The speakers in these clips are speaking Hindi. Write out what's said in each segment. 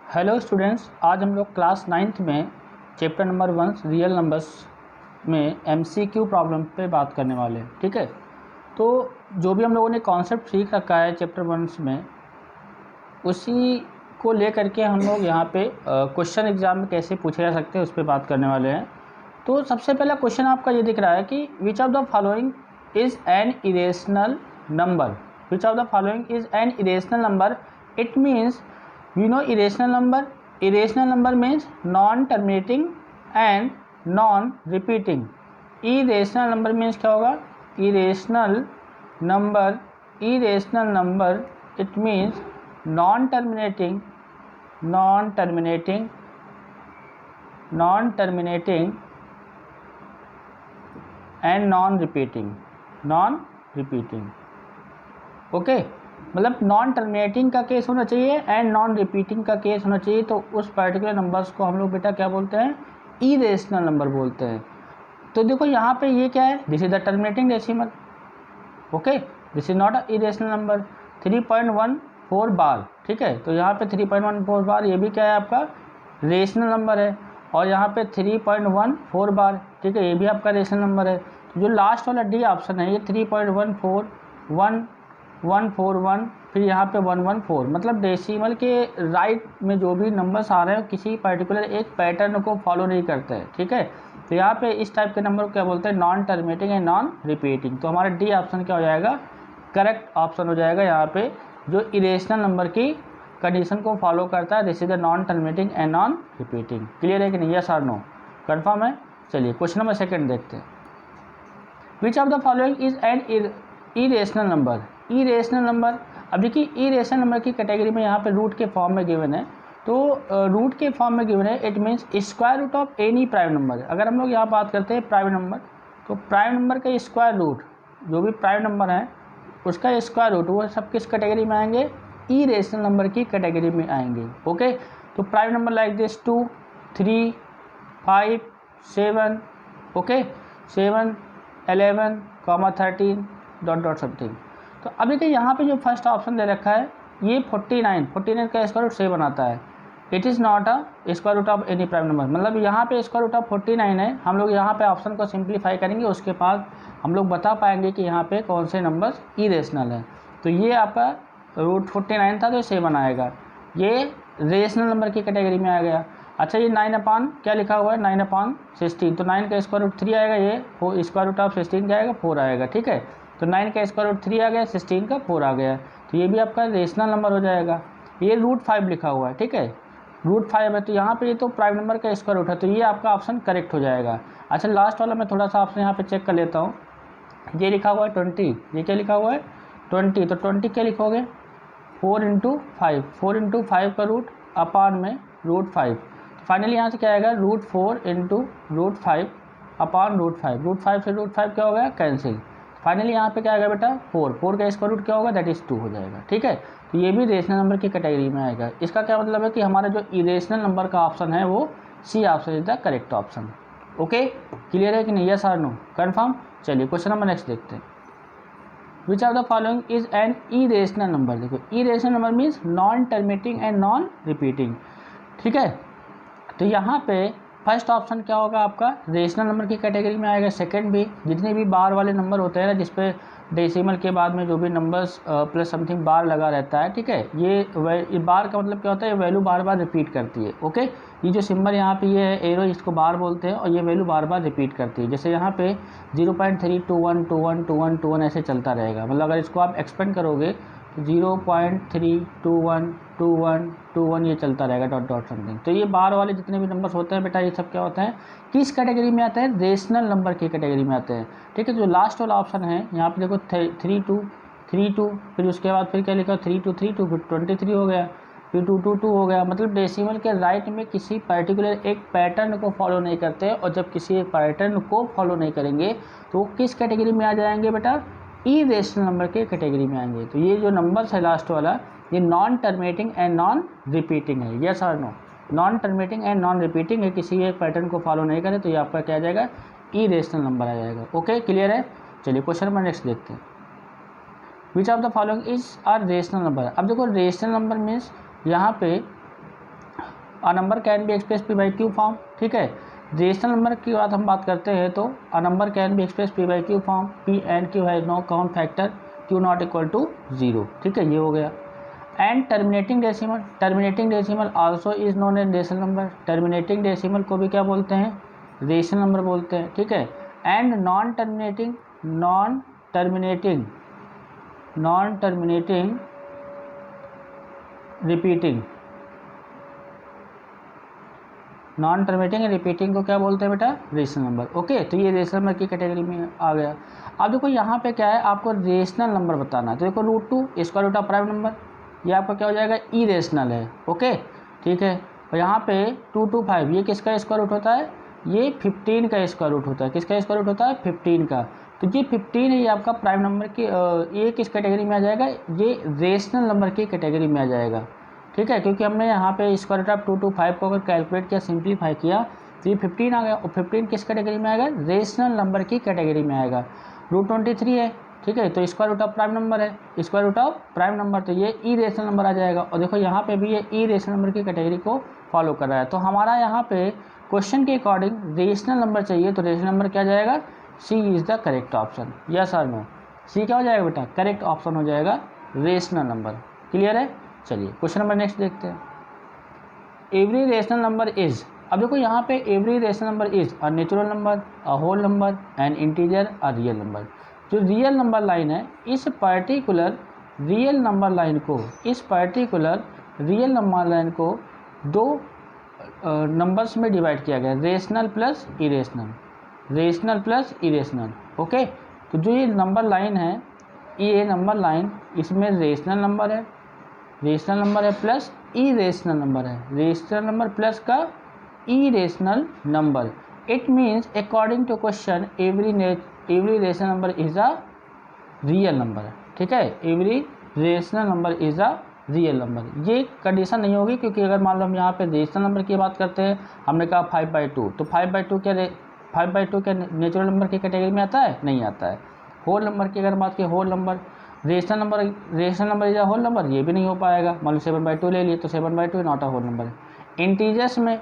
हेलो स्टूडेंट्स, आज हम लोग क्लास 9th में चैप्टर नंबर 1 रियल नंबर्स में एमसीक्यू प्रॉब्लम पे बात करने वाले हैं। ठीक है, तो जो भी हम लोगों ने कॉन्सेप्ट सीख रखा है चैप्टर 1 में, उसी को लेकर के हम लोग यहाँ पे क्वेश्चन एग्जाम में कैसे पूछे जा सकते हैं उस पर बात करने वाले हैं। तो सबसे पहला क्वेश्चन आपका ये दिख रहा है कि विच of the following is an irrational number. Which of the following is an irrational number. It means you know irrational number means non terminating and non repeating। irrational number means क्या होगा? irrational number it means non terminating and non repeating। Okay, मतलब नॉन टर्मिनेटिंग का केस होना चाहिए एंड नॉन रिपीटिंग का केस होना चाहिए। तो उस पर्टिकुलर नंबर्स को हम लोग बेटा क्या बोलते हैं? इरेशनल नंबर बोलते हैं। तो देखो यहाँ पे ये क्या है? This is the terminating decimal. Okay, this is not a irrational number. 3.14 बार। ठीक है, तो यहाँ पे 3.14 बार ये भी क्या है? आपका रेशनल नंबर है। और यहाँ पे 3.14 बार, ठीक है, ये भी आपका रेशनल नंबर है। तो जो लास्ट वाला डी ऑप्शन है ये 3.141 फिर यहाँ पे 114, मतलब डेसिमल के राइट में जो भी नंबर्स आ रहे हैं किसी पर्टिकुलर एक पैटर्न को फॉलो नहीं करते हैं। ठीक है, तो यहाँ पे इस टाइप के नंबर को क्या बोलते हैं? Non terminating and non repeating. तो हमारा डी ऑप्शन क्या हो जाएगा? करेक्ट ऑप्शन हो जाएगा। यहाँ पे जो इरेशनल नंबर की कंडीशन को फॉलो करता है, this is the non terminating and non repeating. Clear है कि नहीं? यस और नो? कन्फर्म है? चलिए क्वेश्चन नंबर 2 देखते हैं। Which of the following is an irrational number. Irrational number, अब देखिए इरेशनल नंबर की कैटेगरी में यहाँ पे रूट के फॉर्म में गिवन है। तो रूट के फॉर्म में गिवन है, it means square root of any prime number. अगर हम लोग यहाँ बात करते हैं प्राइम नंबर, तो प्राइम नंबर का स्क्वायर रूट, जो भी प्राइम नंबर है उसका स्क्वायर रूट, वो सब किस कैटेगरी में आएंगे? इरेशनल नंबर की कैटेगरी में आएंगे। ओके, तो prime number like this 2, 3, 5, 7, okay, 7, 11, 13 ... something. तो अभी के यहाँ पे जो फर्स्ट ऑप्शन दे रखा है ये 49 का स्क्वायर रूट 7 आता है। It is not a square root of any prime number, मतलब यहाँ पे स्क्वायर रूट ऑफ 49 है। हम लोग यहाँ पे ऑप्शन को सिंप्लीफाई करेंगे, उसके बाद हम लोग बता पाएंगे कि यहाँ पे कौन से नंबर्स इरेशनल हैं। तो ये आपका रूट 49 था तो 7 आएगा, ये रेशनल नंबर की कैटेगरी में आ गया। अच्छा, ये 9 अपान क्या लिखा हुआ है? 9 अपान 16, तो 9 का स्क्वायर रूट 3 आएगा, ये स्क्वायर रूट ऑफ 16 क्या आएगा? 4 आएगा। ठीक है, तो 9 का स्क्वायर रूट 3 आ गया, 16 का 4 आ गया, तो ये भी आपका रेशनल नंबर हो जाएगा। ये रूट 5 लिखा हुआ है, ठीक है, रूट 5 है, तो यहाँ पे ये तो प्राइम नंबर का स्क्वायर रूट है, तो ये आपका ऑप्शन करेक्ट हो जाएगा। अच्छा, लास्ट वाला मैं थोड़ा सा ऑप्शन यहाँ पे चेक कर लेता हूँ। ये लिखा हुआ है 20, ये क्या लिखा हुआ है? 20, तो 20 क्या लिखोगे? 4 × 5, 4 × 5 का रूट अपान में रूट 5, फाइनली यहाँ से क्या आएगा? Root 4 × root 5 upon root 5, root 5 से रूट 5 क्या हो गया? कैंसिल। फाइनली यहाँ पे क्या आएगा बेटा? 4 का स्क्वायर रूट क्या होगा? दैट इज़ 2 हो जाएगा। ठीक है, तो ये भी रेशनल नंबर की कैटेगरी में आएगा। इसका क्या मतलब है कि हमारा जो इरेशनल नंबर का ऑप्शन है वो C option is the correct option. Okay, clear है कि नहीं? यस और नो? कन्फर्म। चलिए क्वेश्चन नंबर नेक्स्ट देखते हैं। Which of the following is an irrational number. देखो, irrational number means non terminating and non repeating. ठीक है, तो यहाँ पे फर्स्ट ऑप्शन क्या होगा आपका? रेशनल नंबर की कैटेगरी में आएगा। सेकंड भी, जितने भी बार वाले नंबर होते हैं ना, जिसपे डेसिमल के बाद में जो भी नंबर्स प्लस समथिंग बार लगा रहता है, ठीक है, ये बार का मतलब क्या होता है? ये वैल्यू बार बार रिपीट करती है। ओके, ये जो सिंबल यहाँ पे ये है एरो, इसको बार बोलते हैं, और ये वैल्यू बार बार रिपीट करती है। जैसे यहाँ पे 0.3212121 ऐसे चलता रहेगा, मतलब अगर इसको आप एक्सपेंड करोगे तो 0.3212121 ये चलता रहेगा, ... समथिंग। तो ये बार वाले जितने भी नंबर्स होते हैं बेटा, ये सब क्या होते हैं? किस कैटेगरी में आते हैं? रेशनल नंबर की कैटेगरी में आते हैं। ठीक है, जो लास्ट वाला ऑप्शन है यहाँ पे देखो 32, फिर उसके बाद फिर क्या लिखा? 3232, फिर 23 हो गया, फिर 222 हो गया, मतलब डेसिमल के राइट में किसी पर्टिकुलर एक पैटर्न को फॉलो नहीं करते। और जब किसी एक पैटर्न को फॉलो नहीं करेंगे तो किस कैटेगरी में आ जाएंगे बेटा? इरेशनल नंबर के कैटेगरी में आएंगे। तो ये जो नंबर्स है लास्ट वाला, ये non terminating and non repeating है। यस और no? Non terminating and non repeating है, किसी एक पैटर्न को फॉलो नहीं करे तो ये आपका क्या आ जाएगा? इरेशनल नंबर आ जाएगा। ओके, क्लियर है? चलिए क्वेश्चन नंबर नेक्स्ट देखते हैं। Which of the following is are rational number. अब देखो, रेशनल नंबर मीन्स यहाँ पे a number can be express P by Q form, ठीक है। रेशनल नंबर की बात करते हैं तो a number can be express P by Q form, P and Q has no common factor, Q not equal to 0, ठीक है, ये हो गया। And terminating decimal also is known as rational number, terminating decimal को भी क्या बोलते हैं, रेशनल नंबर बोलते हैं, ठीक है। एंड नॉन टर्मिनेटिंग रिपीटिंग को क्या बोलते हैं बेटा, रेशनल नंबर। ओके, तो ये रेशनल नंबर की कैटेगरी में आ गया। अब देखो यहाँ पे क्या है, आपको रेशनल नंबर बताना है, तो देखो √2 square root of prime number, ये आपका क्या हो जाएगा, इरेशनल है। ओके, ठीक है। और यहाँ पे 225 ये किसका स्क्वायर रूट होता है, ये 15 का स्क्वायर रूट होता है। किसका स्क्वायर रूट होता है, 15 का। तो ये 15 है, ये आपका प्राइम नंबर की ये किस कैटेगरी में आ जाएगा, ये रेशनल नंबर की कैटेगरी में आ जाएगा, ठीक है। क्योंकि हमने यहाँ पे स्क्वायर रूट ऑफ 225 को अगर कैलकुलेट किया, सिंप्लीफाई किया, तो ये 15 आ गया। और 15 किस कैटेगरी में आएगा, रेशनल नंबर की कैटेगरी में आएगा। √23 है, ठीक है, तो square root of prime number है, square root of prime number, तो ये इरेशनल नंबर आ जाएगा। और देखो यहाँ पे भी ये इरेशनल नंबर की कैटेगरी को फॉलो कर रहा है। तो हमारा यहाँ पे क्वेश्चन के अकॉर्डिंग रेशनल नंबर चाहिए, तो रेशनल नंबर क्या जाएगा, C is the correct option. Yes और नो, सी क्या हो जाएगा बेटा, करेक्ट ऑप्शन हो जाएगा रेशनल नंबर। क्लियर है, चलिए क्वेश्चन नंबर नेक्स्ट देखते हैं। एवरी रेशनल नंबर इज, अब देखो यहाँ पे every rational number is a natural number, a whole number, an integer, a real number. जो रियल नंबर लाइन है, इस पर्टिकुलर रियल नंबर लाइन को दो नंबर्स में डिवाइड किया गया, रेशनल प्लस इरेशनल। ओके, तो जो ये नंबर लाइन है, ये नंबर लाइन, इसमें रेशनल नंबर है प्लस इरेशनल नंबर है, रेशनल नंबर प्लस का irrational number. It means according to question every rational number is a real number, ठीक है। Every rational number is a real number. ये कंडीशन नहीं होगी, क्योंकि अगर मान लो हम यहाँ पे रेशनल नंबर की बात करते हैं, हमने कहा 5/2, तो 5/2 क्या नेचुरल नंबर की कैटेगरी में आता है, नहीं आता है। होल नंबर की अगर बात की, whole number, rational number is a whole number, ये भी नहीं हो पाएगा। मान लो 7/2 ले लिए, तो 7/2 not a whole number. Integers में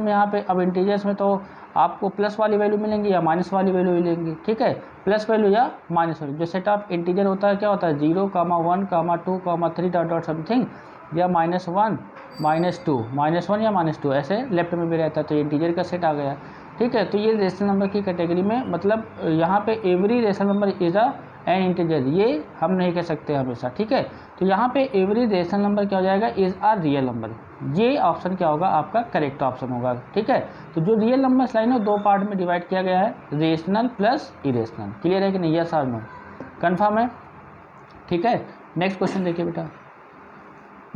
यहाँ पे, अब इंटीजर्स में तो आपको प्लस वाली वैल्यू मिलेंगी या माइनस वाली वैल्यू मिलेंगी, ठीक है, प्लस वैल्यू या माइनस वैल्यू। जो सेट ऑफ इंटीजर होता है, क्या होता है, 0, 1, 2, 3 डॉट समथिंग, या -1, -2, -1 या -2, ऐसे लेफ्ट में भी रहता है, तो ये इंटीजर का सेट आ गया, ठीक है। तो ये रेशनल नंबर की कैटेगरी में, मतलब यहाँ पे every rational number is a N integer, ये हम नहीं कह सकते हमेशा, ठीक है। तो यहाँ पे एवरी रेशनल नंबर क्या हो जाएगा, इज अ रियल नंबर। ये ऑप्शन क्या होगा, आपका करेक्ट ऑप्शन होगा, ठीक है। तो जो रियल नंबर लाइन है, 2 पार्ट में डिवाइड किया गया है, रेशनल प्लस इरेशनल। क्लियर है कि नहीं, यस और नो, कन्फर्म है, ठीक है। नेक्स्ट क्वेश्चन देखिए बेटा,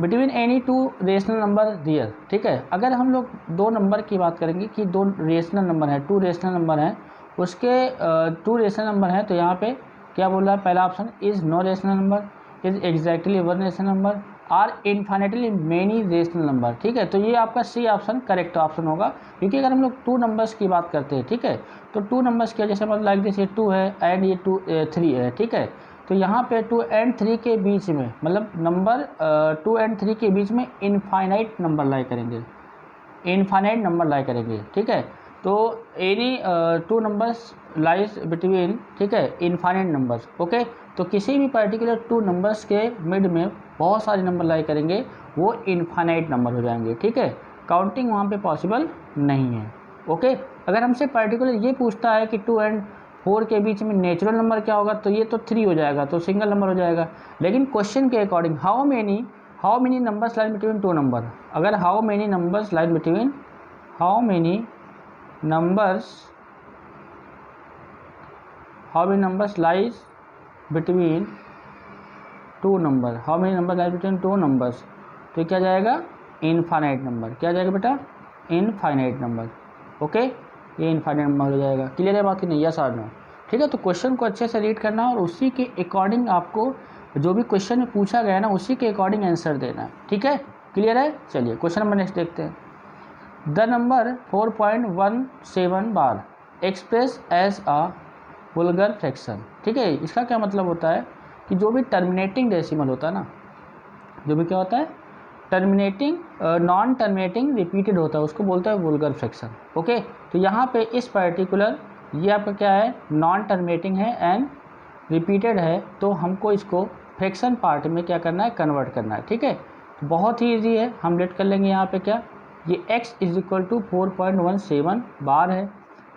between any 2 rational number real, ठीक है। अगर हम लोग 2 नंबर की बात करेंगे कि 2 रेशनल नंबर है, 2 रेशनल नंबर हैं, उसके 2 रेशनल नंबर हैं, तो यहाँ पे क्या बोल रहा है, पहला option is no rational number, is exactly 1 rational number, or infinitely many rational number, ठीक है। तो ये आपका सी ऑप्शन करेक्ट ऑप्शन होगा, क्योंकि अगर हम लोग 2 नंबर्स की बात करते हैं, ठीक है, तो 2 नंबर्स के जैसे मतलब लाइक दिस, ये 2 है एंड ये 3 है, ठीक है। तो यहाँ पे 2 and 3 के बीच में, मतलब नंबर 2 and 3 के बीच में इनफाइनाइट नंबर लाई करेंगे, ठीक है। तो एनी 2 नंबर्स लाइज बिटवीन, ठीक है, इनफाइनाइट नंबर्स। ओके, तो किसी भी पर्टिकुलर 2 नंबर्स के मिड में बहुत सारे नंबर लाई करेंगे, वो इनफाइनाइट नंबर हो जाएंगे, ठीक है। काउंटिंग वहाँ पे पॉसिबल नहीं है। ओके, अगर हमसे पर्टिकुलर ये पूछता है कि 2 and 4 के बीच में नेचुरल नंबर क्या होगा, तो ये तो 3 हो जाएगा, तो सिंगल नंबर हो जाएगा। लेकिन क्वेश्चन के according how many numbers line between 2 number, अगर how many numbers line between 2 numbers, तो क्या जाएगा, इनफाइनाइट नंबर। क्या जाएगा बेटा, इनफाइनाइट नंबर। ओके, ये इनफाइनाइट नंबर हो जाएगा। क्लियर है बात की नहीं, यस और नो, ठीक है। तो क्वेश्चन को अच्छे से रीड करना और उसी के अकॉर्डिंग आपको जो भी क्वेश्चन में पूछा गया है ना, उसी के अकॉर्डिंग आंसर देना है, ठीक है। क्लियर है, चलिए क्वेश्चन नंबर नेक्स्ट देखते हैं। The number 4.17 bar express as a vulgar fraction, ठीक है। इसका क्या मतलब होता है कि जो भी टर्मिनेटिंग डेसिमल होता है ना, जो भी क्या होता है, टर्मिनेटिंग नॉन टर्मिनेटिंग रिपीटेड होता है उसको बोलते हैं वुल्गर फ्रैक्शन। ओके, तो यहाँ पे इस पर्टिकुलर ये आपका क्या है, नॉन टर्मिनेटिंग है एंड रिपीटेड है, तो हमको इसको फ्रैक्शन पार्ट में क्या करना है, कन्वर्ट करना है। ठीक है, तो बहुत ही ईजी है, हम लेट कर लेंगे यहाँ पे क्या, ये x इज इक्वल टू 4.17 बार है।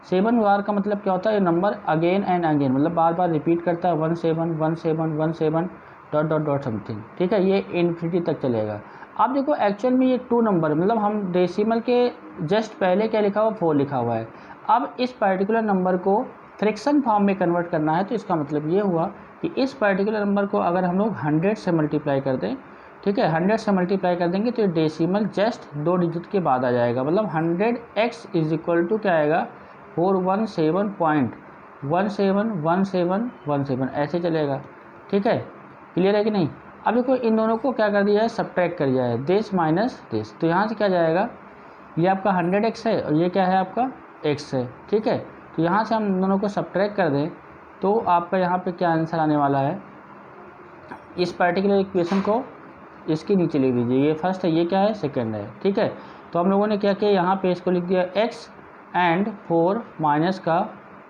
7 बार का मतलब क्या होता है, ये नंबर अगेन एंड अगेन मतलब बार बार रिपीट करता है, 171717 डॉट डॉट डॉट समथिंग। ठीक है, ये इन्फिनिटी तक चलेगा। अब देखो एक्चुअल में ये 2 नंबर मतलब हम डेसिमल के जस्ट पहले क्या लिखा हुआ, 4 लिखा हुआ है। अब इस पर्टिकुलर नंबर को फ्रैक्शन फॉर्म में कन्वर्ट करना है, तो इसका मतलब ये हुआ कि इस पर्टिकुलर नंबर को अगर हम लोग 100 से मल्टीप्लाई कर दें, ठीक है 100 से मल्टीप्लाई कर देंगे तो ये डेसिमल जस्ट 2 डिजिट के बाद आ जाएगा। मतलब 100x इज इक्वल टू क्या आएगा, 417.171717 ऐसे चलेगा। ठीक है, क्लियर है कि नहीं। अब देखो इन दोनों को क्या कर दिया है, सब्ट्रैक्ट कर दिया है, दिस माइनस दिस, तो यहाँ से क्या जाएगा, ये आपका 100x है और ये क्या है आपका x है। ठीक है, तो यहाँ से हम दोनों को सब्ट्रैक्ट कर दें तो आपका यहाँ पे क्या आंसर आने वाला है, इस पर्टिकुलर इक्वेशन को इसके नीचे लिख दीजिए, ये फर्स्ट है, ये क्या है सेकंड है। ठीक है, तो हम लोगों ने क्या किया, यहाँ पे इसको लिख दिया x एंड 4 माइनस का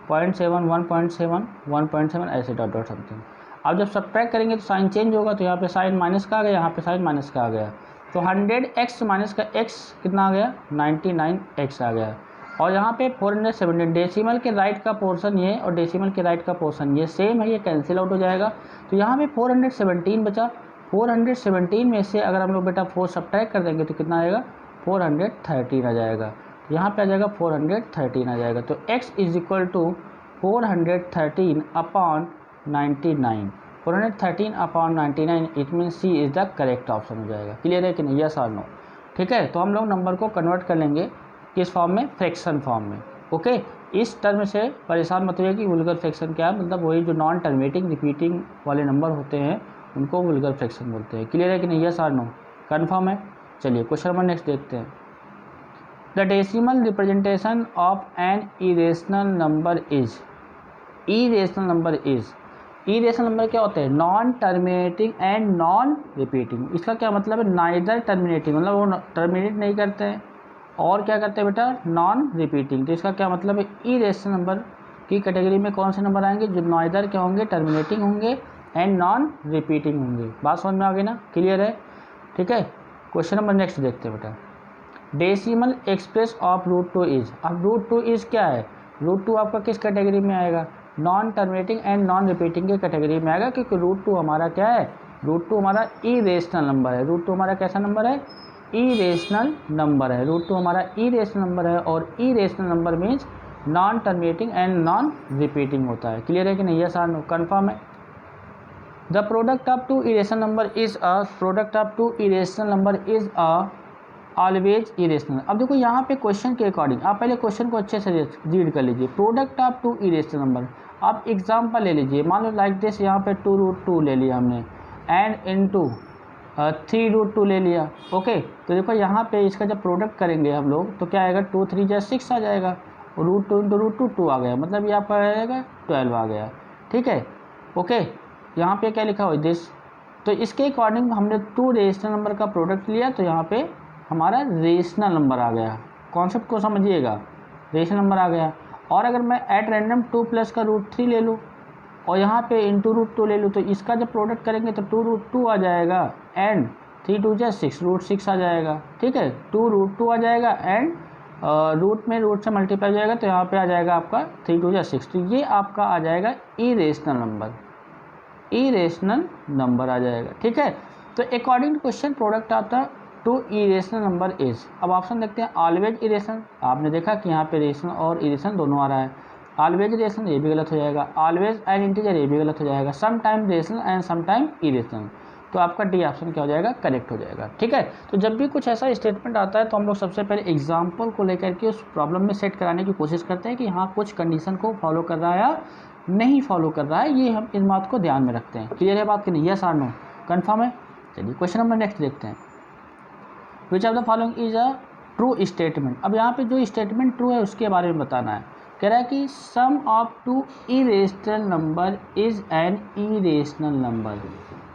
0.7 1.7 1.7 ऐसे डॉट डॉट समथिंग। अब जब सब्ट्रैक्ट करेंगे तो साइन चेंज होगा, तो यहाँ पे साइन माइनस का आ गया, यहाँ पे साइन माइनस का आ गया, तो 100x माइनस का x कितना आ गया, 99x आ गया। और यहाँ पे 417 डेसिमल के राइट का पोर्शन ये और डेसिमल के राइट का पोर्शन ये सेम है, ये कैंसिल आउट हो जाएगा, तो यहाँ पे 417 बचा। 417 में से अगर हम लोग बेटा 4 सब्ट्रैक्ट कर देंगे तो कितना आएगा, 413 आ जाएगा। यहाँ पे आ जाएगा 413 आ जाएगा, तो x is equal to 413 upon 99, 413 upon 99, it mean C is the correct option हो जाएगा। क्लियर है कि नहीं, यस और नो। ठीक है, तो हम लोग नंबर को कन्वर्ट कर लेंगे किस फॉर्म में, फ्रैक्शन फॉर्म में। ओके, इस टर्म से परेशान मत होइए कि वुल्गर फ्रैक्शन क्या है, मतलब वही जो नॉन टर्मिनेटिंग रिपीटिंग वाले नंबर होते हैं उनको वुल्गर फ्रैक्शन बोलते हैं। क्लियर है कि नहीं, यस और नो, कन्फर्म है। चलिए क्वेश्चन नंबर नेक्स्ट देखते हैं। The decimal representation of N irrational number is, irrational number is, irrational number क्या होते हैं, non terminating and non repeating. इसका क्या मतलब है, नाइदर टर्मिनेटिंग मतलब वो टर्मिनेट नहीं करते हैं और क्या करते हैं बेटा, नॉन रिपीटिंग। तो इसका क्या मतलब है, इरेशनल नंबर की कैटेगरी में कौन से नंबर आएंगे, जो नाइदर क्या होंगे, टर्मिनेटिंग होंगे एंड नॉन रिपीटिंग होंगे। बात समझ में आ गई ना, क्लियर है। ठीक है, क्वेश्चन नंबर नेक्स्ट देखते हैं बेटा। डेसिमल एक्सप्रेस ऑफ √2 इज, अब √2 इज क्या है, √2 आपका किस कैटेगरी में आएगा, non terminating and non repeating के कैटेगरी में आएगा, क्योंकि √2 हमारा क्या है, √2 हमारा इरेशनल नंबर है। √2 हमारा कैसा नंबर है, इरेशनल नंबर है। √2 हमारा इरेशनल नंबर है और irrational number means non terminating and non repeating होता है। क्लियर है कि नहीं, यस और नो, कन्फर्म है। The product of two irrational number is a, product of two irrational number is a always irrational. अब देखो यहाँ पे क्वेश्चन के अकॉर्डिंग आप पहले क्वेश्चन को अच्छे से रीड कर लीजिए। Product of two irrational number, आप एग्जांपल ले लीजिए, मान लो लाइक दिस, यहाँ पे 2√2 ले लिया हमने एंड इनटू 3√2 ले लिया। ओके, तो देखो यहाँ पे इसका जब प्रोडक्ट करेंगे हम लोग तो क्या आएगा, 2 3 जा 6 आ जाएगा और √2 इंटू √2 2 आ गया, मतलब ये आपका आएगा 12 आ गया। ठीक है, ओके, यहाँ पे क्या लिखा हुआ दिस, तो इसके अकॉर्डिंग हमने 2 रेशनल नंबर का प्रोडक्ट लिया, तो यहाँ पे हमारा रेशनल नंबर आ गया। कॉन्सेप्ट को समझिएगा, रेशनल नंबर आ गया। और अगर मैं एट रैंडम 2 प्लस का √3 ले लूँ और यहाँ पे इंटू √2 ले लूँ, तो इसका जब प्रोडक्ट करेंगे तो 2√2 आ जाएगा एंड 3 2 जा 6 √6 आ जाएगा। ठीक है, 2√2 आ जाएगा एंड रूट में रूट से मल्टीप्लाई हो जाएगा, तो यहाँ पे आ जाएगा आपका 3 2 जा 6, तो ये आपका आ जाएगा इरेशनल नंबर, इरेशनल नंबर आ जाएगा। ठीक है, तो अकॉर्डिंग टू क्वेश्चन प्रोडक्ट आता है टू इरेशनल नंबर इज। अब ऑप्शन देखते हैं, ऑलवेज इरेशनल, आपने देखा कि यहाँ पे रेशनल और इरेशनल दोनों आ रहा है। ऑलवेज रेशनल ये भी गलत हो जाएगा, ऑलवेज एंड इंटीजर ये भी गलत हो जाएगा, some time rational and some time irrational, तो आपका डी ऑप्शन क्या हो जाएगा, करेक्ट हो जाएगा। ठीक है, तो जब भी कुछ ऐसा स्टेटमेंट आता है तो हम लोग सबसे पहले एग्जाम्पल को लेकर के उस प्रॉब्लम में सेट कराने की कोशिश करते हैं कि हाँ कुछ कंडीशन को फॉलो कर रहा है या नहीं फॉलो कर रहा है, ये हम इस बात को ध्यान में रखते हैं। क्लियर है बात कि नहीं, यस और नो, कन्फर्म है। चलिए क्वेश्चन नंबर नेक्स्ट देखते हैं। Which of the following is a true statement. अब यहाँ पे जो स्टेटमेंट ट्रू है उसके बारे में बताना है। कह रहा है कि sum of two irrational number is an irrational number.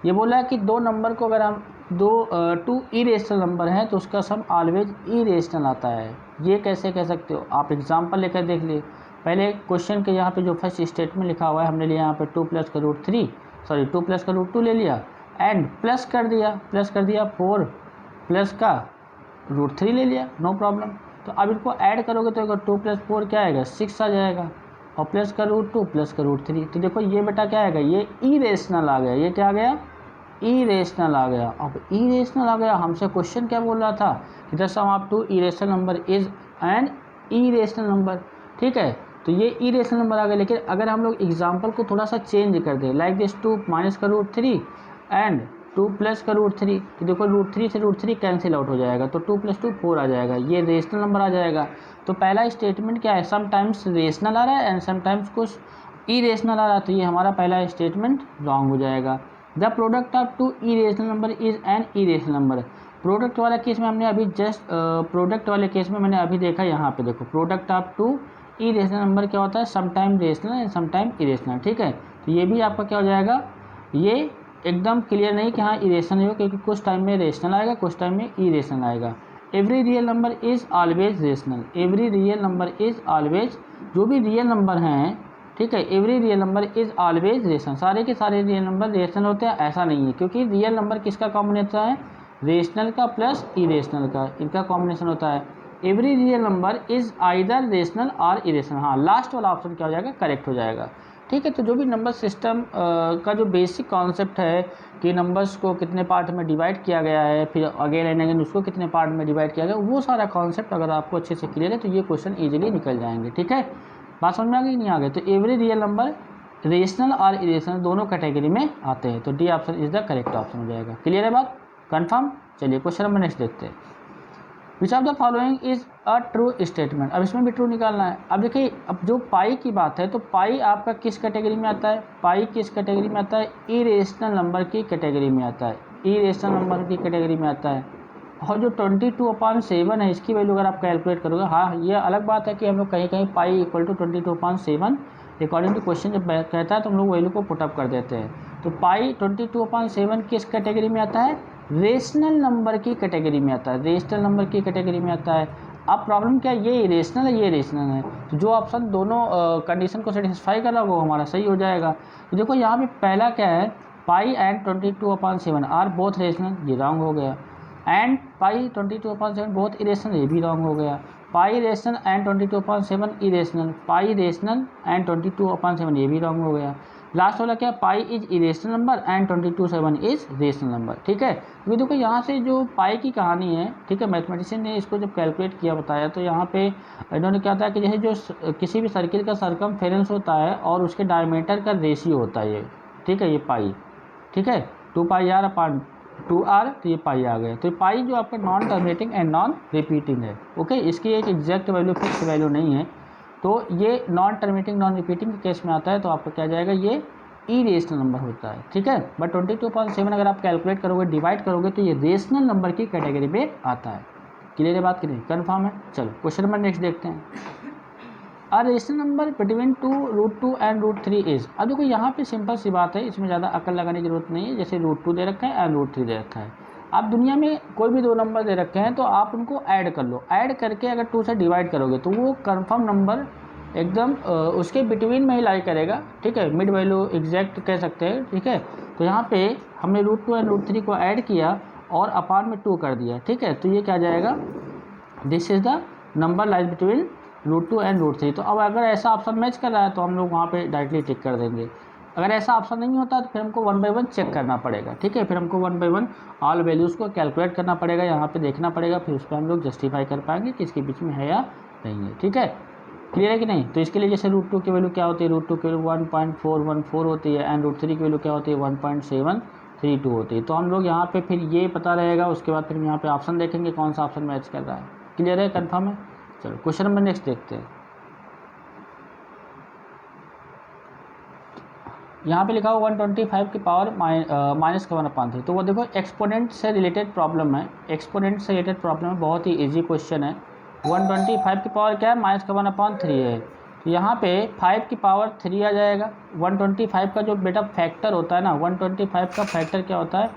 ये बोला है कि दो नंबर को अगर हम टू इरेशनल नंबर हैं तो उसका सम ऑलवेज इरेशनल आता है। ये कैसे कह सकते हो, आप एग्जांपल लेकर देख लिए। पहले क्वेश्चन के यहाँ पे जो फर्स्ट स्टेटमेंट लिखा हुआ है हमने लिया यहाँ पे 2 प्लस का रूट 3, सॉरी 2 प्लस का रूट 2 ले लिया एंड प्लस कर दिया 4 प्लस का रूट 3 ले लिया, नो प्रॉब्लम। तो अब इनको ऐड करोगे तो 2 प्लस 4 क्या आएगा 6 आ जाएगा, और प्लस का रूट 2 प्लस का रूट 3। तो देखो ये बेटा क्या आएगा, ये इरेशनल आ गया। ये क्या आ गया, इरेशनल आ गया। अब इरेशनल आ गया, हमसे क्वेश्चन क्या बोल रहा था कि the sum of two irrational number is an irrational number. ठीक है, तो ये इरेशनल नंबर आ गया। लेकिन अगर हम लोग एग्जाम्पल को थोड़ा सा चेंज कर दें, लाइक दिस 2 माइनस का रूट 3 एंड 2 प्लस का रूट 3, तो देखो रूट 3 से रूट 3 कैंसिल आउट हो जाएगा, तो 2 प्लस 2 4 आ जाएगा, ये रेशनल नंबर आ जाएगा। तो पहला स्टेटमेंट क्या है, समटाइम्स रेशनल आ रहा है एंड समटाइम्स कुछ इरेशनल आ रहा है, तो ये हमारा पहला स्टेटमेंट रॉन्ग हो जाएगा। The product of two irrational number is an irrational number. Product वाला केस में हमने अभी जस्ट प्रोडक्ट वाले केस में मैंने अभी देखा, यहाँ पे देखो product of two irrational number क्या होता है, sometime rational and sometime irrational. ठीक है, तो ये भी आपका क्या हो जाएगा, ये एकदम क्लियर नहीं कि हाँ इरेशनल हो, क्योंकि कुछ टाइम में रेशनल आएगा कुछ टाइम में इरेशनल आएगा। Every real number is always rational. Every real number is always, जो भी रियल नंबर हैं, ठीक है, every real number is always rational. सारे के सारे रियल नंबर रेशनल होते हैं ऐसा नहीं है, क्योंकि रियल नंबर किसका कॉम्बिनेशन है, रेशनल का प्लस इरेशनल का, इनका कॉम्बिनेशन होता है। Every real number is either rational और इरेशनल। हाँ, लास्ट वाला ऑप्शन क्या हो जाएगा, करेक्ट हो जाएगा। ठीक है, तो जो भी नंबर सिस्टम का जो बेसिक कॉन्सेप्ट है कि नंबर्स को कितने पार्ट में डिवाइड किया गया है, फिर अगेन एंड अगेन उसको कितने पार्ट में डिवाइड किया गया, वो सारा कॉन्सेप्ट अगर आपको अच्छे से क्लियर है तो ये क्वेश्चन ईजिली निकल जाएंगे। ठीक है, बात समझ में आ गई नहीं आ गई। तो एवरी रियल नंबर रेशनल और इरेशनल दोनों कैटेगरी में आते हैं, तो D option is the correct option हो जाएगा। क्लियर है बात, कन्फर्म। चलिए क्वेश्चन नंबर नेक्स्ट देखते हैं। Which of the following is a true statement. अब इसमें भी ट्रू निकालना है। अब देखिए, अब जो पाई की बात है तो पाई आपका किस कैटेगरी में आता है, पाई किस कैटेगरी में आता है, इरेशनल नंबर की कैटेगरी में आता है, इरेशनल नंबर की कैटेगरी में आता है। और जो 22/7 है इसकी वैल्यू अगर आप कैलकुलेट करोगे, हाँ ये अलग बात है कि हम लोग कहीं कहीं pi equal to 22/7 according to question जब कहता है तो हम लोग वैल्यू को पुटअप कर देते हैं। तो पाई 22/7 किस कैटेगरी में आता है, रेशनल नंबर की कैटेगरी में आता है, रेशनल नंबर की कैटेगरी में आता है। अब प्रॉब्लम क्या है, ये इरेशनल है ये रेशनल है, तो जो ऑप्शन दोनों कंडीशन को सेटिस्फाई कर रहा है वो हमारा सही हो जाएगा। तो देखो यहाँ पे पहला क्या है, पाई एंड 22/7 आर बोथ रेशनल, ये रॉन्ग हो गया। एंड पाई 22/7 बोथ इरेशनल, ये भी रॉन्ग हो गया। Pi rational and 22/7 irrational, pi rational and 22/7 ये भी रॉन्ग हो गया। लास्ट वाला क्या, pi is irrational number and 22/7 is rational number. ठीक है, क्योंकि देखो यहाँ से जो पाई की कहानी है, ठीक है, मैथमेटिशियन ने इसको जब कैलकुलेट किया बताया तो यहाँ पे इन्होंने क्या था कि जैसे जो किसी भी सर्किल का सरकमफेरेंस होता है और उसके डायमीटर का रेशियो होता है ये, ठीक है, ये पाई, ठीक है, 2πr/2r, तो ये पाई आ गया। तो ये पाई जो आपका non terminating and non repeating है, ओके, इसकी एक एग्जैक्ट वैल्यू फिक्स वैल्यू नहीं है, तो ये नॉन टर्मिनेटिंग नॉन रिपीटिंग के केस में आता है, तो आपका क्या जाएगा, ये इरेशनल नंबर होता है। ठीक है, बट 22/7 अगर आप कैलकुलेट करोगे डिवाइड करोगे तो ये रेशनल नंबर की कैटेगरी में आता है। क्लियर है बात कि नहीं, कन्फर्म है। चलो क्वेश्चन नंबर नेक्स्ट देखते हैं। A rational number between √2 and √3 is. अब देखो यहाँ पे सिंपल सी बात है, इसमें ज़्यादा अकल लगाने की जरूरत नहीं है। जैसे √2 दे रखा है एंड √3 दे रखा है, आप दुनिया में कोई भी दो नंबर दे रखे हैं तो आप उनको ऐड कर लो, ऐड करके अगर 2 से डिवाइड करोगे तो वो कंफर्म नंबर एकदम उसके बिटवीन में ही लाई करेगा। ठीक है, मिड वैल्यू एग्जैक्ट कह सकते हैं। ठीक है, तो यहाँ पे हमने √2 एंड √3 को ऐड किया और अपान में 2 कर दिया। ठीक है, तो ये क्या जाएगा, this is the number lies between √2 and √3। तो अब अगर ऐसा ऑप्शन मैच कर रहा है तो हम लोग वहाँ पे डायरेक्टली टिक कर देंगे। अगर ऐसा ऑप्शन नहीं होता तो फिर हमको 1 बाय 1 चेक करना पड़ेगा। ठीक है, फिर हमको 1 बाय 1 ऑल वैल्यूज़ को कैलकुलेट करना पड़ेगा, यहाँ पे देखना पड़ेगा, फिर उस पर हम लोग जस्टिफाई कर पाएंगे कि इसके बीच में है या नहीं है। ठीक है, क्लियर है कि नहीं। तो इसके लिए जैसे √2 की वैल्यू क्या होती है, √2 की वैल्यू 1.414 होती है एंड √3 की वैल्यू क्या होती है 1.732 होती है। तो हम लोग यहाँ पे फिर ये पता रहेगा, उसके बाद फिर यहाँ पे ऑप्शन देखेंगे कौन सा ऑप्शन मैच कर रहा है। क्लियर है, कन्फर्म है। चलो क्वेश्चन नंबर नेक्स्ट देखते हैं। यहाँ पे लिखा हुआ 125 की पावर -1/3। तो वो देखो एक्सपोनेंट से रिलेटेड प्रॉब्लम है, एक्सपोनेंट से रिलेटेड प्रॉब्लम है, बहुत ही इजी क्वेश्चन है। 125 की पावर क्या है, -1/3 है। तो यहाँ पे 5 की पावर 3 आ जाएगा। 125 का जो बेटा फैक्टर होता है ना, 125 का फैक्टर क्या होता है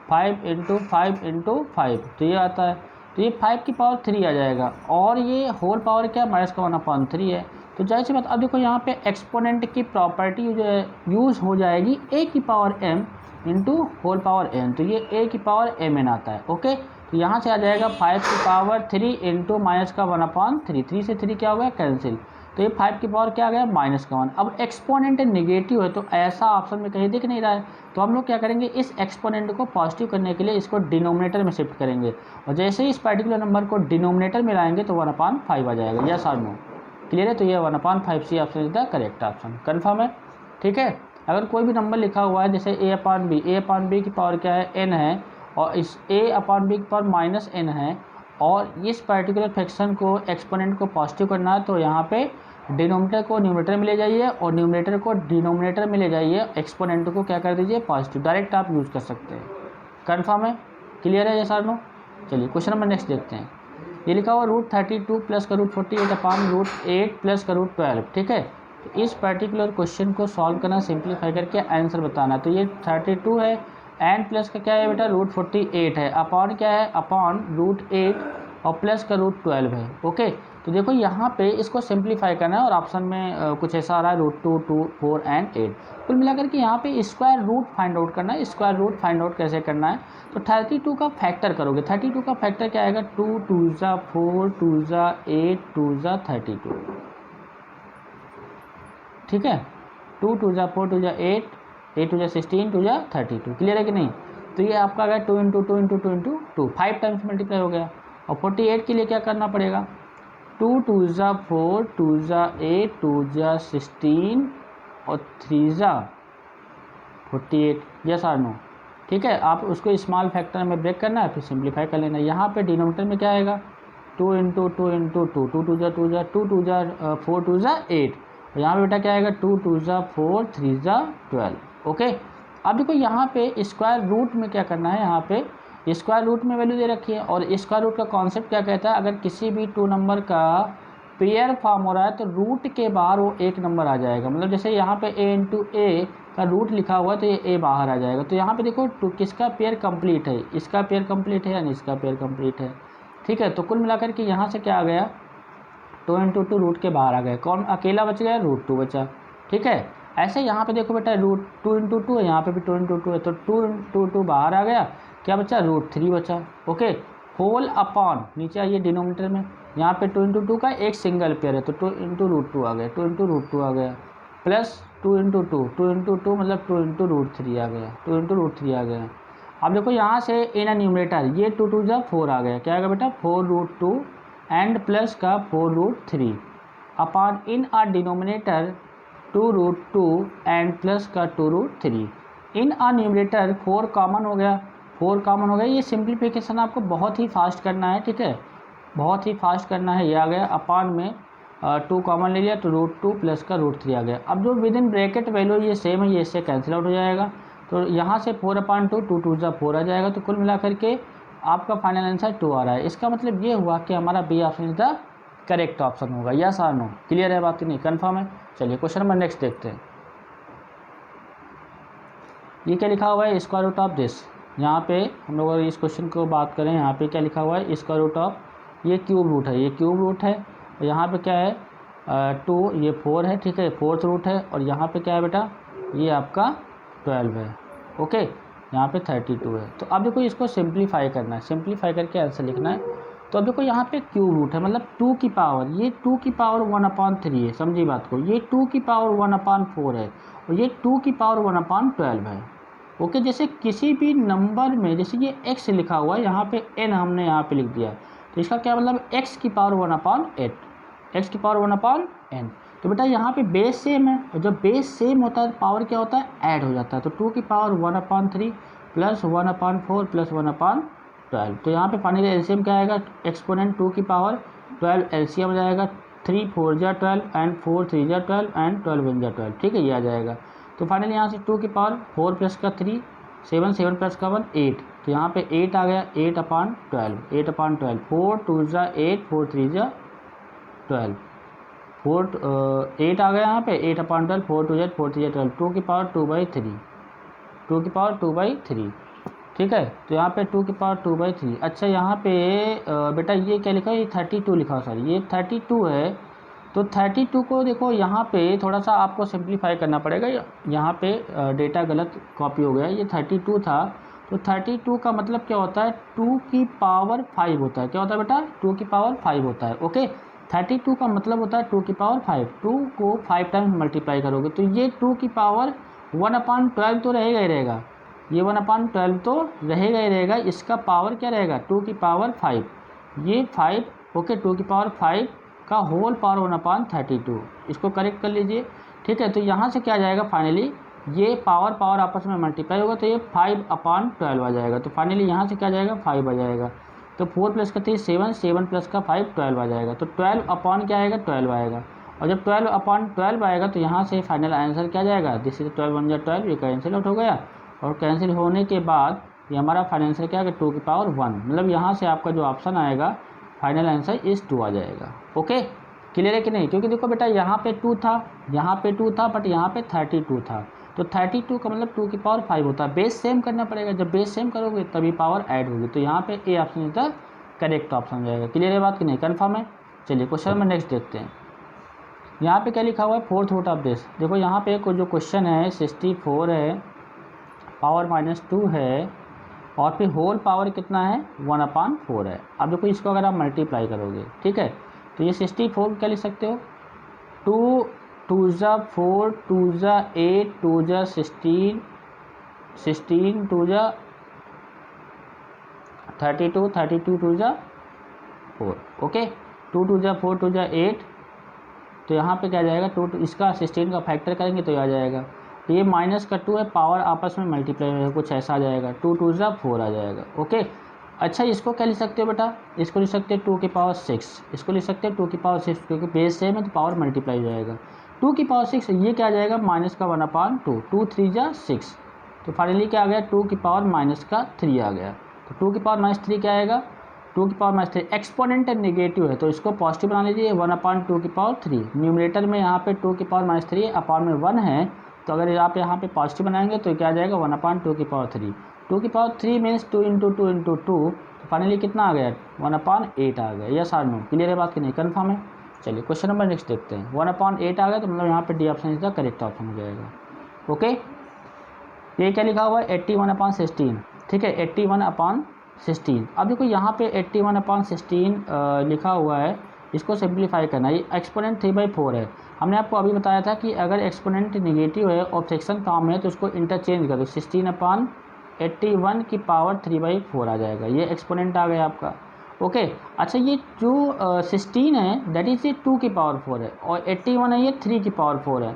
5 इंटू 5 इंटू 5, तो ये आता है, तो ये 5 की पावर 3 आ जाएगा, और ये होल पावर क्या माइनस का 1/3 है। तो जाहिर सी बात, अब देखो यहाँ पे एक्सपोनेंट की प्रॉपर्टी जो है यूज़ हो जाएगी a की power m into whole power n, तो ये a की पावर mn आता है। ओके, तो यहाँ से आ जाएगा 5 की पावर 3 इंटू माइनस का 1/3, 3 से 3 क्या हो गया कैंसिल, तो ये 5 की पावर क्या आ गया माइनस का 1। अब एक्सपोनेंट नेगेटिव है तो ऐसा ऑप्शन में कहीं दिख नहीं रहा है, तो हम लोग क्या करेंगे, इस एक्सपोनेंट को पॉजिटिव करने के लिए इसको डिनोमिनेटर में शिफ्ट करेंगे, और जैसे ही इस पर्टिकुलर नंबर को डिनोमिनेटर में लाएंगे तो 1/5 आ जाएगा। यस और नो, क्लियर है? तो ये 1/5 C option is the correct option, confirm है? ठीक है। अगर कोई भी नंबर लिखा हुआ है जैसे a/b की पावर क्या है n है, और इस a/b की पावर माइनस n है, और इस पर्टिकुलर फ्रैक्शन को एक्सपोनेंट को पॉजिटिव करना है, तो यहाँ पे डिनोमिनेटर को न्यूमरेटर में ले जाइए और न्यूमरेटर को डिनोमिनेटर में ले जाइए, एक्सपोनेंट को क्या कर दीजिए पॉजिटिव, डायरेक्ट आप यूज़ कर सकते हैं। कन्फर्म है? क्लियर है? यस और नो? चलिए क्वेश्चन नंबर नेक्स्ट देखते हैं। ये लिखा हुआ √32 प्लस का √48 अपान √8 प्लस का √12, ठीक है। तो इस पर्टिकुलर क्वेश्चन को सॉल्व करना, सिंप्लीफाई करके आंसर बताना। तो ये 32 है, एंड प्लस का क्या है बेटा √48 है, अपॉन क्या है अपॉन √8 और प्लस का √12 है। ओके, तो देखो यहाँ पे इसको सिंप्लीफाई करना है, और ऑप्शन में कुछ ऐसा आ रहा है √2, 2, 4 एंड 8। कुल मिलाकर के यहाँ पे स्क्वायर रूट फाइंड आउट करना है। स्क्वायर रूट फाइंड आउट कैसे करना है, तो 32 का फैक्टर करोगे। 32 का फैक्टर क्या आएगा, 2 2 ज़ा 4 2 ज़ा 8 2 ज़ा 32, ठीक है। 2 2 ज़ा 4 2 ज़ा 8 8 2 ज़ा 16 2 ज़ा 32, क्लियर है कि नहीं? तो ये आपका आ गया 2 into 2 into 2 into 2, 5 times multiply हो गया। और 48 के लिए क्या करना पड़ेगा, 2 2 ज़ा 4 2 ज़ा 8 2 ज़ा 16 और 3 ज़ा 48, यस और नो? ठीक है, आप उसको स्मॉल फैक्टर में ब्रेक करना है, फिर सिंप्लीफाई कर लेना। यहाँ पे डिनोमिनेटर में क्या आएगा, 2 इंटू 2 इंटू 2 2 2 ज़ा 2 ज़ा 2 2 ज़ा 4 2 ज़ा 8, और यहाँ पे बेटा क्या आएगा 2 2 ज़ा 4 3 ज़ा 12। ओके, अब देखो यहाँ पे स्क्वायर रूट में क्या करना है, यहाँ पे स्क्वायर रूट में वैल्यू दे रखी है, और स्क्वायर रूट का कॉन्सेप्ट क्या कहता है, अगर किसी भी 2 नंबर का पेयर फॉर्म हो रहा है तो रूट के बाहर वो एक नंबर आ जाएगा। मतलब जैसे यहाँ पे a इंटू ए का रूट लिखा हुआ है तो ये a बाहर आ जाएगा। तो यहाँ पे देखो किसका पेयर कंप्लीट है, इसका पेयर कंप्लीट है यानी इसका पेयर कंप्लीट है, ठीक है। तो कुल मिलाकर के यहाँ से क्या आ गया, 2 इंटू 2 रूट के बाहर आ गया, कौन अकेला बच गया, √2 बचा, ठीक है। ऐसे यहाँ पे देखो बेटा √2 इंटू 2 है, यहाँ पे भी 2 इंटू 2 है, तो 2 इंटू 2 बाहर आ गया, क्या बचा √3 बचा। ओके, होल अपॉन नीचे आइए डिनोमिनेटर में, यहाँ पे 2 इंटू 2 का एक सिंगल पेयर है तो 2 इंटू √2 आ गया, 2 इंटू √2 आ गया, प्लस 2 इंटू 2 2 इंटू 2 मतलब 2 इंटू √3 आ गया, 2 इंटू √3 आ गया। अब देखो यहाँ से इन न्यूमरेटर ये 2 2 जा 4 आ गया, क्या आएगा बेटा 4√2 एंड प्लस का 4√3 अपॉन इन आ डिनोमिनेटर 2√2 एंड प्लस का 2√3। इन आ न्यूमरेटर 4 कॉमन हो गया, 4 कॉमन हो गया। ये सिंप्लीफिकेशन आपको बहुत ही फास्ट करना है, ठीक है, बहुत ही फास्ट करना है। ये आ गया अपॉन में 2 कॉमन ले लिया तो √2 प्लस का √3 आ गया। अब जो विद इन ब्रैकेट वैल्यू ये सेम है, ये इससे कैंसिल आउट हो जाएगा, तो यहाँ से 4/2 2 2 ज़ा 4 आ जाएगा। तो कुल मिलाकर के आपका फाइनल आंसर 2 आ रहा है। इसका मतलब ये हुआ कि हमारा B option is the correct option होगा। यस और नो, क्लियर है बात कि नहीं, कन्फर्म है? चलिए क्वेश्चन नंबर नेक्स्ट देखते हैं। ये क्या लिखा हुआ है, स्क्वायर रूट ऑफ दिस। यहाँ पे हम लोग अगर इस क्वेश्चन को बात करें, यहाँ पे क्या लिखा हुआ है, स्क्वायर रूट ऑफ, ये क्यूब रूट है, ये क्यूब रूट है, और यहाँ पे क्या है 2, ये 4 है, ठीक है, 4th रूट है, और यहाँ पे क्या है बेटा ये आपका 12 है। ओके, यहाँ पे 32 है। तो अब देखो इसको सिंप्लीफाई करना है, सिंप्लीफाई करके आंसर लिखना है। तो अब देखो यहाँ पे क्यूब रूट है, मतलब 2 की पावर, ये 2 की पावर 1/3 है, समझी बात को, ये 2 की पावर 1/4 है, और ये 2 की पावर 1/12 है। ओके, जैसे किसी भी नंबर में जैसे ये x लिखा हुआ है, यहाँ पे n हमने यहाँ पे लिख दिया, तो इसका क्या मतलब x की पावर 1/8, x की पावर 1/n। तो बेटा यहाँ पे बेस सेम है, और जब बेस सेम होता है पावर क्या होता है, ऐड हो जाता है। तो 2 की पावर 1/3 प्लस 1/4 प्लस 1/12। तो यहाँ पे फाइनली एलसीएम क्या आएगा, एक्सपोनेंट 2 की पावर 12 एलसीएम हो जाएगा, 3 4 जा 12 एंड 4 3 जा 12 एंड 12 1 जा 12, ठीक है, ये आ जाएगा। तो फाइनली यहाँ से 2 की पावर 4 प्लस का 3 7 7 प्लस का 1 8, तो यहाँ पे 8 आ गया, 8/12 8/12, 4 2 जा 8 4 3 जा 12, 8 आ गया यहाँ पे 8/12, 4 2 जा 4 3 जा 12, 2 की पावर 2/3, 2 की पावर 2/3, ठीक है। तो यहाँ पे 2 की पावर 2/3। अच्छा यहाँ पे बेटा ये क्या लिखा है, ये 32 लिखा है, सॉरी ये 32 है। तो 32 को देखो यहाँ पे थोड़ा सा आपको सिंप्लीफाई करना पड़ेगा। यहाँ पे डेटा गलत कॉपी हो गया, ये 32 था। तो 32 का मतलब क्या होता है, 2 की पावर 5 होता है। क्या होता है बेटा, 2 की पावर 5 होता है। ओके, 32 का मतलब होता है 2 की पावर 5। 2 को 5 टाइम्स मल्टीप्लाई करोगे तो ये 2 की पावर 1/12 तो रहेगा ही रहेगा, ये 1/12 तो रहेगा ही रहेगा। इसका पावर क्या रहेगा, 2 की पावर 5, ये 5। ओके, 2 की पावर 5 का होल पावर 1/32, इसको करेक्ट कर लीजिए। ठीक है, तो यहाँ से क्या आ जाएगा, फाइनली ये पावर पावर आपस में मल्टीप्लाई होगा तो ये 5/12 आ जाएगा। तो फाइनली यहाँ से क्या आ जाएगा, 5 आ जाएगा। तो 4 प्लस का 3 7, 7 प्लस का 5 12 आ जाएगा। तो 12 अपॉन क्या आएगा, 12 आएगा। और जब 12/12 आएगा तो यहाँ से फाइनल आंसर क्या जाएगा, दिस इज 12 1 12, ये कैंसिल आउट हो गया। और कैंसिल होने के बाद ये हमारा फाइनल आंसर क्या है, 2 की पावर 1। मतलब यहाँ से आपका जो ऑप्शन आएगा फाइनल आंसर इस 2 आ जाएगा। ओके, क्लियर है कि नहीं, क्योंकि देखो बेटा यहाँ पे 2 था, यहाँ पे 2 था, बट यहाँ पे 32 था। तो 32 का मतलब 2 की पावर 5 होता है। बेस सेम करना पड़ेगा, जब बेस सेम करोगे तभी पावर ऐड होगी। तो यहाँ पे A option is the correct option हो जाएगा। क्लियर है बात कि नहीं, कन्फर्म है। चलिए क्वेश्चन में नेक्स्ट देखते हैं। यहाँ पे क्या लिखा हुआ है, फोर्थ रूट ऑफ दिस। देखो यहाँ पे जो क्वेश्चन है 64 है, पावर -2 है, और फिर होल पावर कितना है, 1/4 है। अब देखो इसको अगर आप मल्टीप्लाई करोगे, ठीक है, तो ये 64 क्या लिख सकते हो, 2 2 जा 4, 2 जा 8, 2 जा 16, 16 2 जा 32, 32 2 जा 4। ओके, 2 2 जा 4, 2 जा 8, तो यहाँ पे क्या जाएगा, 2 इसका 16 का फैक्टर करेंगे तो आ जाएगा। तो ये माइनस का 2 है, पावर आपस में मल्टीप्लाई होगा, कुछ ऐसा आ जाएगा, 2 2 जा 4 आ जाएगा। ओके, अच्छा इसको क्या लिख सकते हो बेटा, इसको लिख सकते हो 2 की पावर 6, इसको लिख सकते हो 2 की पावर 6, क्योंकि बेस सेम है तो पावर मल्टीप्लाई हो जाएगा। 2 की पावर 6, ये क्या आ जाएगा, माइनस का 1/2, 2 3 जा 6। तो फाइनली क्या आ गया, 2 की पावर माइनस का 3 आ गया। तो 2 की पावर -3 क्या आएगा, 2 की पावर -3, एक्सपोनेंट नेगेटिव है तो इसको पॉजिटिव बना लीजिए, 1/2 की पावर 3। न्यूमरेटर में यहाँ पे 2 की पावर -3 अपॉन में 1 है, तो अगर आप यहाँ पे पॉजिटिव बनाएंगे तो क्या आ जाएगा, 1/2 की पावर 3। 2 की पावर 3 मीन्स 2 × 2 × 2, तो फाइनली कितना आ गया, 1/8 आ गया। यस और नो, क्लियर है बात कि नहीं, कन्फर्म है। चलिए क्वेश्चन नंबर नेक्स्ट देखते हैं। 1/8 आ गया तो मतलब यहाँ पे D option is the correct option हो जाएगा। ओके, ये क्या लिखा हुआ है, 81/16, ठीक है, 81/16। अब देखो यहाँ पे 81/16 लिखा हुआ है, इसको सिंप्लीफाई करना है। ये एक्सपोनेंट 3/4 है। हमने आपको अभी बताया था कि अगर एक्सपोनेंट नेगेटिव है और फ्रैक्शन फॉर्म है तो उसको इंटरचेंज कर दो, 16/81 की पावर 3/4 आ जाएगा। ये एक्सपोनेंट आ गया आपका। ओके, अच्छा ये जो 16 है दैट इज ये 2 की पावर 4 है, और 81 है ये 3 की पावर 4 है,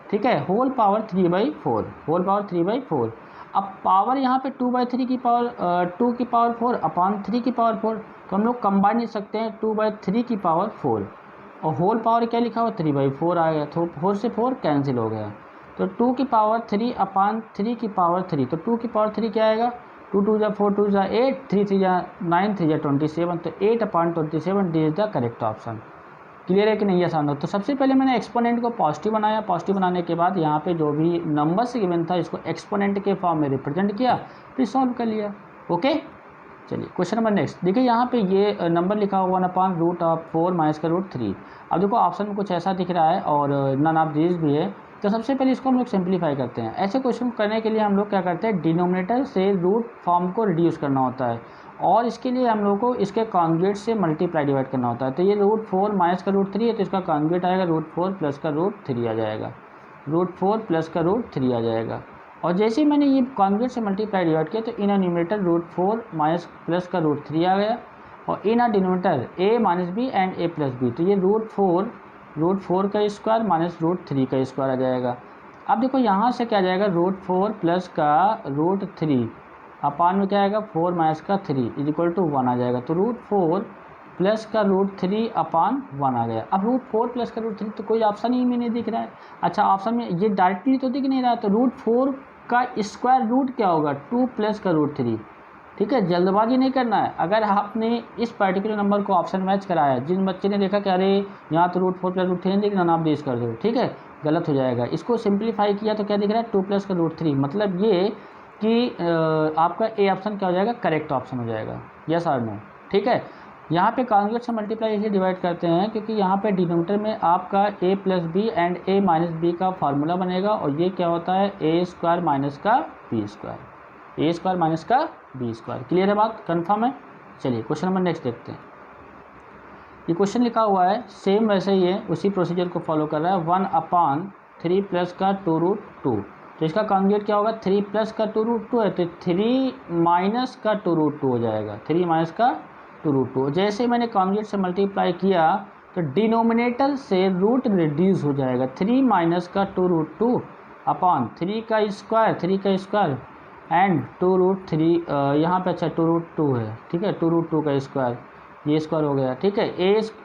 ठीक है, होल पावर 3/4, होल पावर 3/4। अब पावर यहाँ पे 2/3 की पावर 2 की पावर 4 अपॉन 3 की पावर 4, तो हम लोग कंबाइन लिख सकते हैं 2/3 की पावर 4, और होल पावर क्या लिखा हुआ, 3/4 आ गया। तो 4 से 4 कैंसिल हो गया, तो 2 की पावर 3 अपॉन 3 की पावर 3, तो 2 की पावर 3 क्या आएगा, 2 2 जा 4, 2 जा 8, 3 3 जा 9, 3 जा 27, तो 8/27 D is the correct option. Clear है कि नहीं, आसान हो। तो सबसे पहले मैंने एक्सपोनेंट को पॉजिटिव बनाया, पॉजिटिव बनाने के बाद यहाँ पे जो भी नंबर से गिवन था इसको एक्सपोनेंट के फॉर्म में रिप्रेजेंट किया, फिर सॉल्व कर लिया। ओके, चलिए क्वेश्चन नंबर नेक्स्ट देखिए। यहाँ पे ये नंबर लिखा हुआ 1/√4 -√3। अब देखो ऑप्शन में कुछ ऐसा दिख रहा है और नन ऑफ दीज भी है, तो सबसे पहले इसको हम लोग सिंप्लीफाई करते हैं। ऐसे क्वेश्चन करने के लिए हम लोग क्या करते हैं, डिनोमिनेटर से रूट फॉर्म को रिड्यूस करना होता है, और इसके लिए हम लोग को इसके कॉन्जुगेट से मल्टीप्लाई डिवाइड करना होता है। तो ये √4 माइनस का √3 है, तो इसका कॉन्जुगेट आएगा √4 प्लस का √3 आ जाएगा, √4 प्लस का √3 आ जाएगा। और जैसे ही मैंने ये कॉन्जुगेट से मल्टीप्लाई डिवाइड किया तो इन न्यूमरेटर √4 माइनस प्लस का √3 आ गया, और in denominator a minus B and a plus b, तो ये √4 का स्क्वायर माइनस √3 का स्क्वायर आ जाएगा। अब देखो यहाँ से क्या आ जाएगा, √4 प्लस का √3 अपान में क्या आएगा, 4 माइनस का 3 इज इक्वल टू 1 आ जाएगा। तो √4 प्लस का √3 अपान 1 आ गया। अब √4 प्लस का √3 तो कोई ऑप्शन ही में नहीं दिख रहा है। अच्छा ऑप्शन में ये डायरेक्टली तो दिख नहीं रहा, तो √4 का स्क्वायर रूट क्या होगा, 2 प्लस का √3। ठीक है, जल्दबाजी नहीं करना है। अगर आपने इस पर्टिकुलर नंबर को ऑप्शन मैच कराया, जिन बच्चे ने देखा कि अरे यहाँ तो √4 प्लस √3 दिख रहा, आप देश कर दो, ठीक है, गलत हो जाएगा। इसको सिंप्लीफाई किया तो क्या दिख रहा है, 2 प्लस का √3, मतलब ये कि आपका ए ऑप्शन क्या हो जाएगा, करेक्ट ऑप्शन हो जाएगा, यस और नो। ठीक है, यहाँ पे कॉन्जुगेट से मल्टीप्लाई इसलिए डिवाइड करते हैं क्योंकि यहाँ पे डिनोमिनेटर में आपका a plus b and a minus b का फार्मूला बनेगा, और ये क्या होता है a स्क्वायर माइनस का b square, a square minus का b स्क्वायर। क्लियर है बात, कन्फर्म है। चलिए क्वेश्चन नंबर नेक्स्ट देखते हैं। ये क्वेश्चन लिखा हुआ है सेम वैसे ही है, उसी प्रोसीजर को फॉलो कर रहा है। 1/3 प्लस का 2√2, तो इसका कॉन्जुगेट क्या होगा, 3 प्लस का 2√2 है तो 3 माइनस का 2√2 हो जाएगा, 3 माइनस का 2√2। जैसे मैंने कॉन्जुगेट से मल्टीप्लाई किया तो डिनोमिनेटर से रूट रिड्यूस हो जाएगा, 3 माइनस का 2√2 अपॉन 3 का स्क्वायर एंड 2√3 यहाँ पे अच्छा 2√2 है, ठीक है, 2√2 का स्क्वायर, ये स्क्वायर हो गया। ठीक है,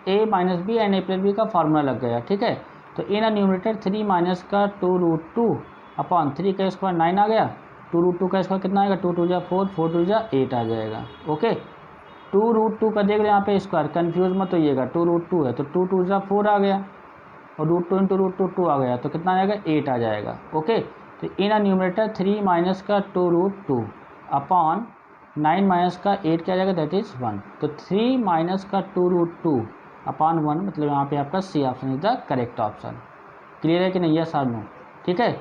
A minus B and a plus B का फार्मूला लग गया। ठीक है, तो इन न्यूमरेटर 3 माइनस का 2√2 अपॉन 3 का स्क्वायर 9 आ गया, 2√2 का स्क्वायर कितना आएगा, 2 2 जा 4, 4 2 जा 8 आ जाएगा। ओके, 2√2 का देख रहे हैं यहाँ पे स्क्वायर, कन्फ्यूज मत होइएगा, 2√2 है तो 2 2 जा 4 आ गया, और √2 इंटू √2 2 आ गया, तो कितना आ जाएगा, 8 आ जाएगा। ओके, तो इन न्यूमरेटर 3 माइनस का 2√2 अपॉन 9 माइनस का 8 क्या आ जाएगा, दैट इज़ 1। तो 3 माइनस का 2√2 अपॉन 1, मतलब यहाँ पे आपका C option is the correct option. Clear है कि नहीं, यस और नो। ठीक है,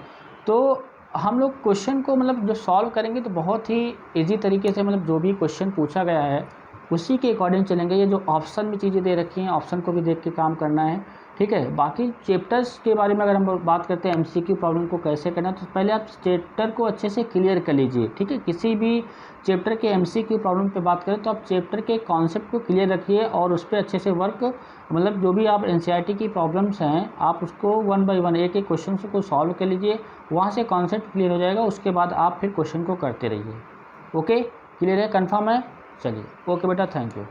तो हम लोग क्वेश्चन को मतलब जो सॉल्व करेंगे तो बहुत ही इजी तरीके से, मतलब जो भी क्वेश्चन पूछा गया है उसी के अकॉर्डिंग चलेंगे। ये जो ऑप्शन में चीज़ें दे रखी हैं, ऑप्शन को भी देख के काम करना है। ठीक है, बाकी चैप्टर्स के बारे में अगर हम बात करते हैं एमसीक्यू प्रॉब्लम को कैसे करना, तो पहले आप चैप्टर को अच्छे से क्लियर कर लीजिए। ठीक है, किसी भी चैप्टर के एमसीक्यू प्रॉब्लम पे बात करें तो आप चैप्टर के कॉन्सेप्ट को क्लियर रखिए और उस पर अच्छे से वर्क, मतलब जो भी आप एनसीईआरटी की प्रॉब्लम्स हैं आप उसको 1 बाय 1 एक एक क्वेश्चन को सॉल्व कर लीजिए, वहाँ से कॉन्सेप्ट क्लियर हो जाएगा, उसके बाद आप फिर क्वेश्चन को करते रहिए। ओके, क्लियर है, कन्फर्म है। चलिए ओके बेटा, थैंक यू।